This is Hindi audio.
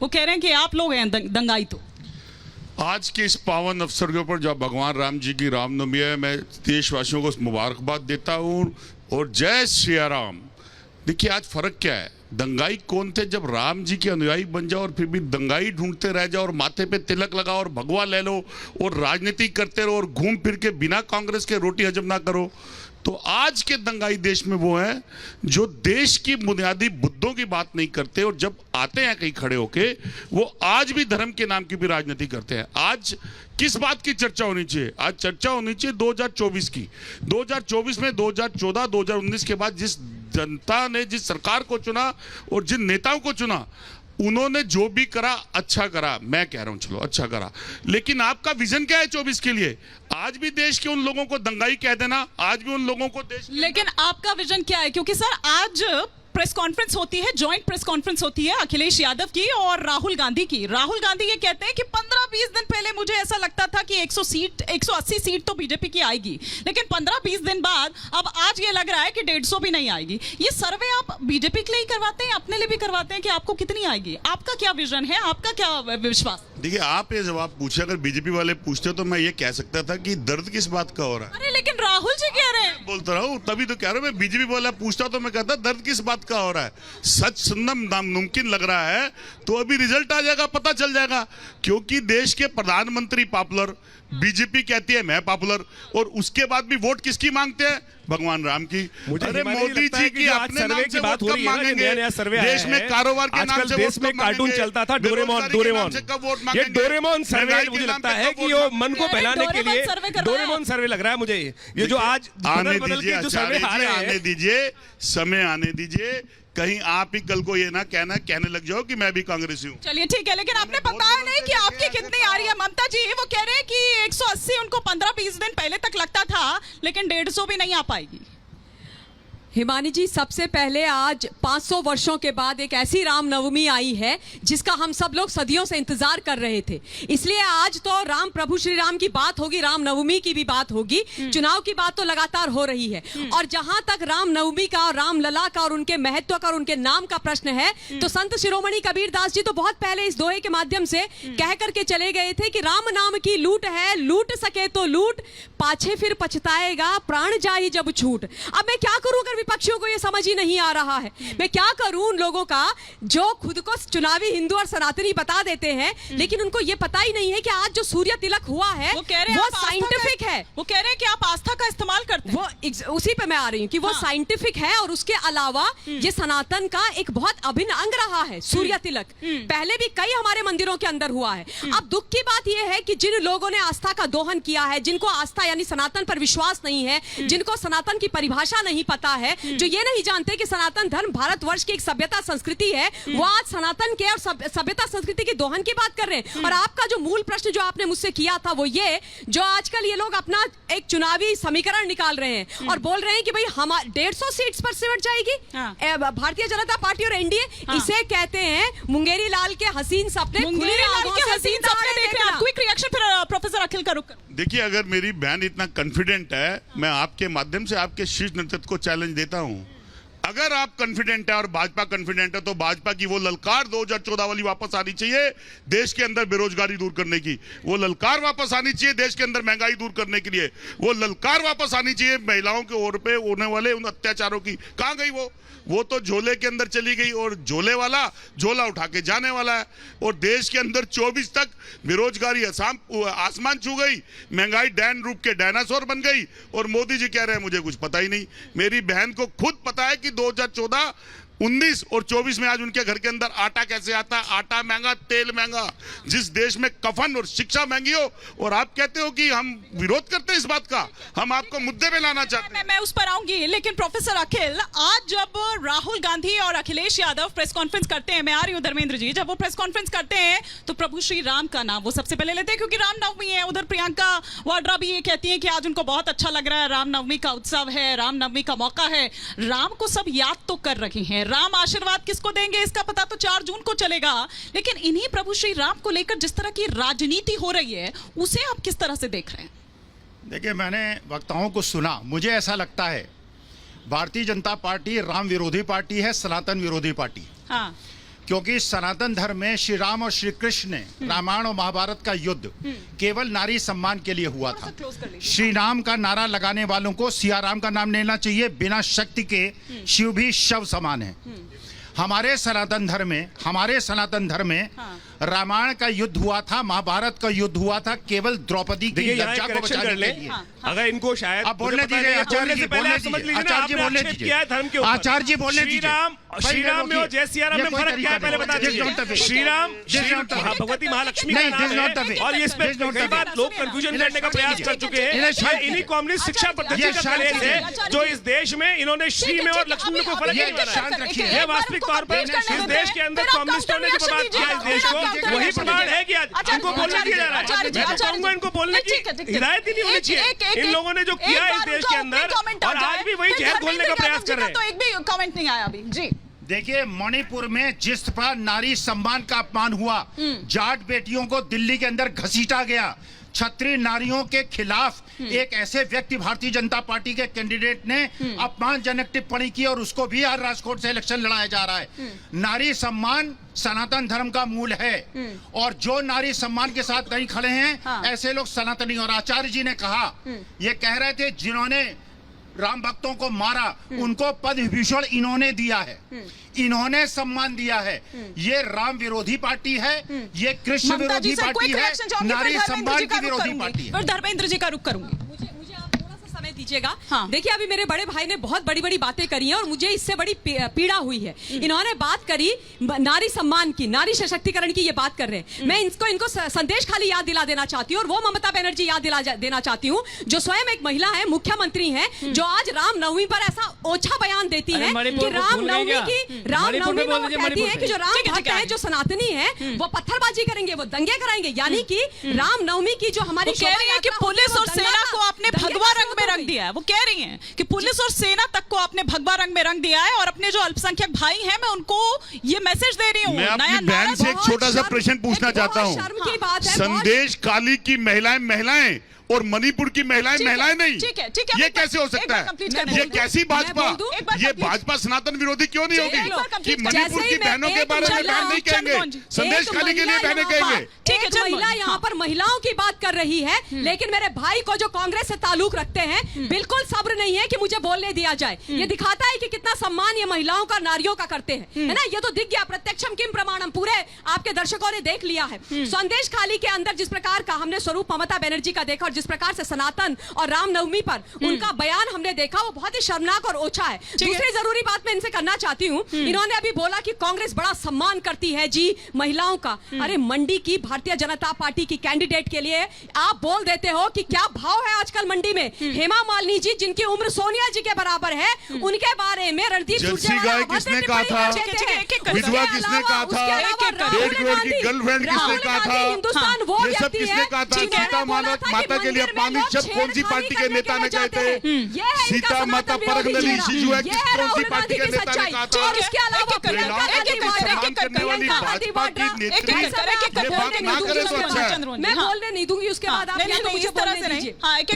वो कह रहे हैं कि आप लोग हैं दंगाई। तो आज के इस पावन अवसर के ऊपर जब भगवान राम जी की रामनवमी है, मैं देशवासियों को मुबारकबाद देता हूँ और जय श्री राम। देखिए आज फर्क क्या है, दंगाई कौन थे जब राम जी के अनुयायी बन जाओ और फिर भी दंगाई ढूंढते रह जाओ और माथे पे तिलक लगाओ और भगवा ले लो और राजनीति करते रहो और घूम फिर के बिना कांग्रेस के रोटी हजम ना करो। तो आज के दंगाई देश में वो हैं जो देश की बुनियादी मुद्दों की बात नहीं करते और जब आते हैं कहीं खड़े होके वो आज भी धर्म के नाम की भी राजनीति करते हैं। आज किस बात की चर्चा होनी चाहिए? आज चर्चा होनी चाहिए 2024 की। 2024 में 2014 2019 के बाद जिस जनता ने जिस सरकार को चुना और जिन नेताओं को चुना उन्होंने जो भी करा अच्छा करा, मैं कह रहा हूं चलो अच्छा करा, लेकिन आपका विजन क्या है 24 के लिए? आज भी देश के उन लोगों को दंगाई कह देना, आज भी उन लोगों को देश, लेकिन आपका विजन क्या है? क्योंकि सर आज प्रेस कॉन्फ्रेंस होती है, जॉइंट प्रेस कॉन्फ्रेंस होती है अखिलेश यादव की और राहुल गांधी की। राहुल गांधी ये कहते हैं कि 15-20 दिन पहले मुझे ऐसा लगता था कि 180 सीट तो बीजेपी की आएगी, लेकिन 15-20 दिन बाद अब आज ये लग रहा है कि 150 भी नहीं आएगी। ये सर्वे आप बीजेपी के लिए ही करवाते हैं, अपने लिए भी करवाते हैं कि आपको कितनी आएगी? आपका क्या विजन है, आपका क्या विश्वास? देखिए आप ये जवाब पूछे, अगर बीजेपी वाले पूछते तो मैं ये कह सकता था कि दर्द किस बात का हो रहा है। अरे लेकिन राहुल जी कह रहे हैं, बोलता रहा हूं तभी तो कह रहा हूं, मैं बीजेपी वाला पूछता तो मैं कहता दर्द किस बात का हो रहा है। सच सुनना नामुमकिन लग रहा है तो अभी रिजल्ट आ जाएगा, पता चल जाएगा। क्योंकि देश के प्रधानमंत्री पॉपुलर, बीजेपी कहती है मैं पॉपुलर, और उसके बाद भी वोट किसकी मांगते हैं? भगवान राम की। अरे मोदी जी की अपने नाम से वोट कब मांगेंगे? देश में कारोबार के नाम से देश में कार्टून चलता था डोरेमोन। ये डोरेमोन सर्वे मुझे लगता है कि वो मन को बहलाने के लिए डोरेमोन सर्वे लग रहा है मुझे। ये जो आज आने दीजिए, समय आने दीजिए, कहीं आप ही कल को ये ना कहने लग जाओ कि मैं भी कांग्रेसी हूँ। चलिए ठीक है, लेकिन आपने बताया नहीं कि आपकी कितनी आ रही है। ममता जी वो कह रहे हैं कि 180 उनको 15-20 दिन पहले तक लगता था, लेकिन 150 भी नहीं आ पाएगी। हिमानी जी, सबसे पहले आज 500 वर्षों के बाद एक ऐसी रामनवमी आई है जिसका हम सब लोग सदियों से इंतजार कर रहे थे, इसलिए आज तो राम प्रभु श्री राम की बात होगी, रामनवमी की भी बात होगी। चुनाव की बात तो लगातार हो रही है और जहां तक रामनवमी का और रामलला का और उनके महत्व का और उनके नाम का प्रश्न है तो संत शिरोमणि कबीर दास जी तो बहुत पहले इस दोहे के माध्यम से कह करके चले गए थे कि राम नाम की लूट है, लूट सके तो लूट, पाछे फिर पछताएगा प्राण जाई जब छूट। अब मैं क्या करूं अगर विपक्षियों को यह समझ ही नहीं आ रहा है? मैं क्या करूं उन लोगों का जो खुद को चुनावी हिंदू और सनातनी बता देते हैं लेकिन उनको यह पता ही नहीं है कि आज जो सूर्य तिलक हुआ है वो साइंटिफिक है। वो कह रहे हैं कि आप आस्था का इस्तेमाल करते हैं। वो उसी पे मैं आ रही हूँ कि वो साइंटिफिक है और उसके अलावा ये सनातन का एक बहुत अभिन्न अंग रहा है सूर्य तिलक। पहले भी कई हमारे मंदिरों के अंदर हुआ है। अब दुख की बात यह है कि जिन लोगों ने आस्था का दोहन किया है, जिनको आस्था यानी सनातन पर विश्वास नहीं है, जिनको सनातन की परिभाषा नहीं पता है, जो ये नहीं जानते कि सनातन धर्म भारतवर्ष की एक सभ्यता संस्कृति है, वो आज सनातन के और सभ्यता संस्कृति के दोहन की बात कर रहे हैं। और आपका जो मूल प्रश्न जो आपने मुझसे किया था वो ये, जो आजकल ये लोग अपना एक चुनावी समीकरण निकाल रहे हैं और बोल रहे हैं कि भाई हम 150 सीट्स पर सिमट जाएगी भारतीय जनता पार्टी और एनडीए। इसे कहते हैं मुंगेरी लाल के हसीन सपने। क्विक रिएक्शन फिर प्रोफेसर अखिल का रुख। देखिए अगर मेरी बहन इतना कॉन्फिडेंट है, मैं आपके माध्यम से आपके शीर्ष नेतृत्व को चैलेंज देता हूं, अगर आप कॉन्फिडेंट है और भाजपा कॉन्फिडेंट है तो भाजपा की वो ललकार 2014 वाली वापस आनी चाहिए, देश के अंदर बेरोजगारी दूर करने की। वो ललकार वापस आनी चाहिए देश के अंदर महंगाई दूर करने के लिए। वो ललकार वापस आनी चाहिए महिलाओं के ओर पे होने वाले उन अत्याचारों की। कहां गई वो तो झोले के अंदर चली गई और झोले वाला झोला उठा के जाने वाला है। और देश के अंदर 24 तक बेरोजगारी आसमान छू गई, महंगाई डैन रूप के डायनासोर बन गई और मोदी जी कह रहे हैं मुझे कुछ पता ही नहीं। मेरी बहन को खुद पता है कि 2014, 19 और 24 में आज उनके घर के अंदर आटा कैसे आता है। आटा महंगा, तेल महंगा, जिस देश में कफन और शिक्षा महंगी हो, और आप कहते हो कि हम विरोध करते हैं इस बात का। हम आपको मुद्दे पे लाना चाहते हैं। मैं उस पर आऊंगी, लेकिन प्रोफेसर अखिल, आज जब राहुल गांधी और अखिलेश यादव प्रेस कॉन्फ्रेंस करते हैं, मैं आ रही हूं धर्मेंद्र जी, जब वो प्रेस कॉन्फ्रेंस करते हैं तो प्रभु श्री राम का नाम वो सबसे पहले लेते हैं क्योंकि रामनवमी है। उधर प्रियंका वाड्रा भी ये कहती है कि आज उनको बहुत अच्छा लग रहा है, रामनवमी का उत्सव है, रामनवमी का मौका है। राम को सब याद तो कर रहे हैं, राम आशीर्वाद किसको देंगे इसका पता तो 4 जून को चलेगा, लेकिन इन्हीं प्रभु श्री राम को लेकर जिस तरह की राजनीति हो रही है उसे आप किस तरह से देख रहे हैं? देखिए, मैंने वक्ताओं को सुना, मुझे ऐसा लगता है भारतीय जनता पार्टी राम विरोधी पार्टी है, सनातन विरोधी पार्टी। हाँ। क्योंकि सनातन धर्म में श्री राम और श्री कृष्ण ने रामायण और महाभारत का युद्ध केवल नारी सम्मान के लिए हुआ था। श्री राम का नारा लगाने वालों को सिया राम का नाम लेना चाहिए। बिना शक्ति के शिव भी शव समान है। हमारे सनातन धर्म में रामायण का युद्ध हुआ था, महाभारत का युद्ध हुआ था केवल द्रौपदी की लज्जा को बचाने के लिए। अगर इनको शायद अब बोलने दीजिए आचार्य जी, बोलने दीजिए आचार्य जी, बोलने दीजिए आचार्य जी, बोलने दीजिए। श्री राम में और जय सिया राम में फर्क क्या है पहले बता दीजिए। श्री राम भगवती महालक्ष्मी का नाम है और इस पे कई बार लोग कंफ्यूजन करने का प्रयास कर चुके हैं। इन्हीं कम्युनिस्ट शिक्षा पद्धति का कलेश है जो इस देश में इन्होंने श्री में और लक्ष्मी में कोई फर्क नहीं बनाया। ये वास्तविक तौर पर इस देश के अंदर कम्युनिस्टों ने जो बर्बाद किया इस देश को, वही प्रमाण है कि आज इनको बोलने दिया जा रहा है। मैं तो कहूंगा इनको बोलने की हिदायत ही नहीं होनी चाहिए। इन लोगों ने जो किया इस देश के अंदर और आज भी वही जहर घोलने का प्रयास कर रहे हैं। तो एक भी कमेंट नहीं आया अभी जी। देखिए, मणिपुर में जिस पर नारी सम्मान का अपमान हुआ, जाट बेटियों को दिल्ली के अंदर घसीटा गया, क्षत्रिय नारियों के खिलाफ एक ऐसे व्यक्ति भारतीय जनता पार्टी के कैंडिडेट ने अपमानजनक टिप्पणी की और उसको भी आज राजकोट से इलेक्शन लड़ाया जा रहा है। नारी सम्मान सनातन धर्म का मूल है और जो नारी सम्मान के साथ नहीं खड़े हैं ऐसे लोग सनातनी। और आचार्य जी ने कहा, ये कह रहे थे जिन्होंने राम भक्तों को मारा उनको पद्म विभूषण इन्होंने दिया है, इन्होंने सम्मान दिया है। ये राम विरोधी पार्टी है, ये कृष्ण विरोधी पार्टी है, नारी सम्मान की विरोधी पार्टी है। धर्मेंद्र जी का रुख करूंगी। मुझे आप थोड़ा सा समय दीजिएगा। हाँ। देखिए, अभी मेरे बड़े भाई ने बहुत बड़ी बड़ी बातें करी हैं और मुझे इससे बड़ी पीड़ा हुई है। इन्होंने बात करी नारी सम्मान की, नारी सशक्तिकरण की, ये बात कर रहे हैं। मैं इनको संदेश खाली याद दिला देना चाहती हूँ और वो ममता बनर्जी याद दिला देना चाहती हूँ जो स्वयं एक महिला है, मुख्यमंत्री हैं, जो आज रामनवमी पर ऐसा ओछा बयान देती है कि रामनवमी में वो कहती है कि जो राम भक्त है, जो सनातनी है, वो पत्थरबाजी करेंगे, वो दंगे कराएंगे। यानी कि रामनवमी की जो हमारी कह रही है कि पुलिस और सेना को आपने भगवा रंग में रंग दिया है। वो कह रही हैं कि पुलिस और सेना तक को आपने भगवा रंग में रंग दिया है और अपने जो अल्पसंख्यक भाई हैं मैं उनको ये मैसेज दे रही हूँ। मैं अपनी बहन से एक छोटा सा प्रश्न पूछना चाहता हूँ। संदेश खाली की महिलाएं और मणिपुर की महिलाएं नहीं, ठीक है, ये कैसे हो सकता है? ये कैसी भाजपा, ये भाजपा सनातन विरोधी क्यों नहीं होगी कि मणिपुर की बहनों के बारे में बहन नहीं कहेंगे, संदेश खाली के लिए बहनें कहेंगे? ठीक है, महिला यहाँ पर महिलाओं की बात कर रही है, लेकिन मेरे भाई को जो कांग्रेस से ताल्लुक रखते हैं बिल्कुल सब्र नहीं है कि मुझे बोलने दिया जाए। ये दिखाता है कि कितना सम्मान ये महिलाओं का, नारियों का करते हैं, है ना। ये तो दिख गया, प्रत्यक्षम किम प्रमाणम, पूरे आपके दर्शकों ने देख लिया है। संदेश खाली के अंदर जिस प्रकार का हमने स्वरूप ममता बनर्जी का देखा और जिस प्रकार से सनातन और रामनवमी पर उनका बयान हमने देखा, वो बहुत ही शर्मनाक और ओछा है। दूसरी जरूरी बात मैं इनसे करना चाहती हूँ, इन्होंने अभी बोला कि कांग्रेस बड़ा सम्मान करती है जी महिलाओं का। अरे मंडी की भारतीय जनता पार्टी की कैंडिडेट के लिए आप बोल देते हो कि क्या भाव है आजकल मंडी में। हेमा मालिनी जी जिनकी उम्र सोनिया जी के बराबर है, उनके बारे में रणदीप सुरजेवाला किसने कहा था, विधवा किसने कहा था, 1.5 करोड़ की गर्लफ्रेंड किसने कहा था, हिंदुस्तान वो ये सब किसने कहा था? सीता माता के लिए अपमानित जब कौन सी पार्टी के नेता ने कहे थे? सीता माता परख नदी शिशु है, कौन सी पार्टी के नेता ने कहा था? करने वाली भाजपा की नेत्री ये बात ना करे तो अच्छा है। मैं बोलने नहीं दूंगी, उसके बाद आप मुझे बोलने दीजिए।